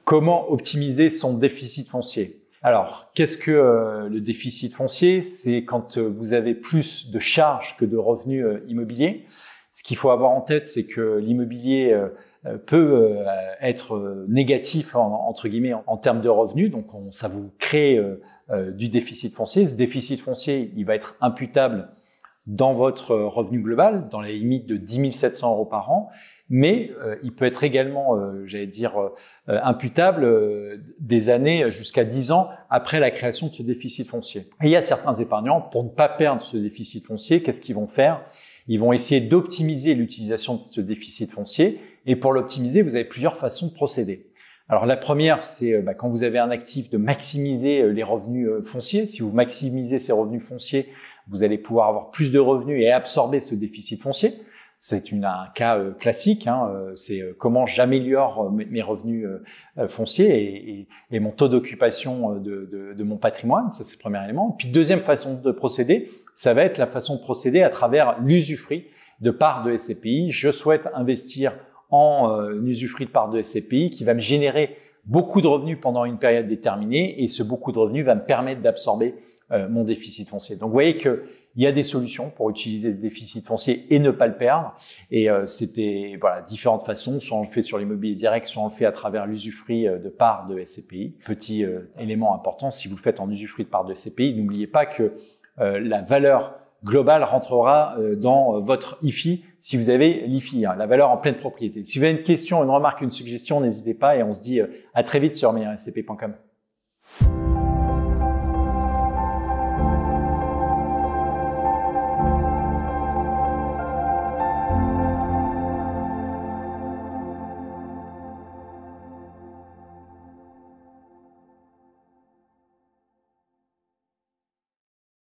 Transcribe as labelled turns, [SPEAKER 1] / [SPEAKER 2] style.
[SPEAKER 1] Comment optimiser son déficit foncier? Alors, qu'est-ce que le déficit foncier? C'est quand vous avez plus de charges que de revenus immobiliers. Ce qu'il faut avoir en tête, c'est que l'immobilier peut être négatif entre guillemets en termes de revenus, donc ça vous crée du déficit foncier. Ce déficit foncier, il va être imputable dans votre revenu global, dans les limites de 10 700 € par an, mais il peut être également, imputable des années jusqu'à 10 ans après la création de ce déficit foncier. Et il y a certains épargnants, pour ne pas perdre ce déficit foncier, qu'est-ce qu'ils vont faire? Ils vont essayer d'optimiser l'utilisation de ce déficit foncier, et pour l'optimiser, vous avez plusieurs façons de procéder. Alors la première, c'est quand vous avez un actif, de maximiser les revenus fonciers. Si vous maximisez ces revenus fonciers, vous allez pouvoir avoir plus de revenus et absorber ce déficit foncier. C'est un cas classique, c'est comment j'améliore mes revenus fonciers et mon taux d'occupation de mon patrimoine. Ça, c'est le premier élément. Puis deuxième façon de procéder, ça va être la façon de procéder à travers l'usufruit de parts de SCPI. Je souhaite investir en usufruit de parts de SCPI qui va me générer beaucoup de revenus pendant une période déterminée, et ce beaucoup de revenus va me permettre d'absorber mon déficit foncier. Donc vous voyez qu'il y a des solutions pour utiliser ce déficit foncier et ne pas le perdre. Et c'était différentes façons. Soit on le fait sur l'immobilier direct, soit on le fait à travers l'usufruit de parts de SCPI. Petit élément important, si vous le faites en usufruit de parts de SCPI, n'oubliez pas que la valeur globale rentrera dans votre IFI si vous avez l'IFI, la valeur en pleine propriété. Si vous avez une question, une remarque, une suggestion, n'hésitez pas, et on se dit à très vite sur meilleurscp.com.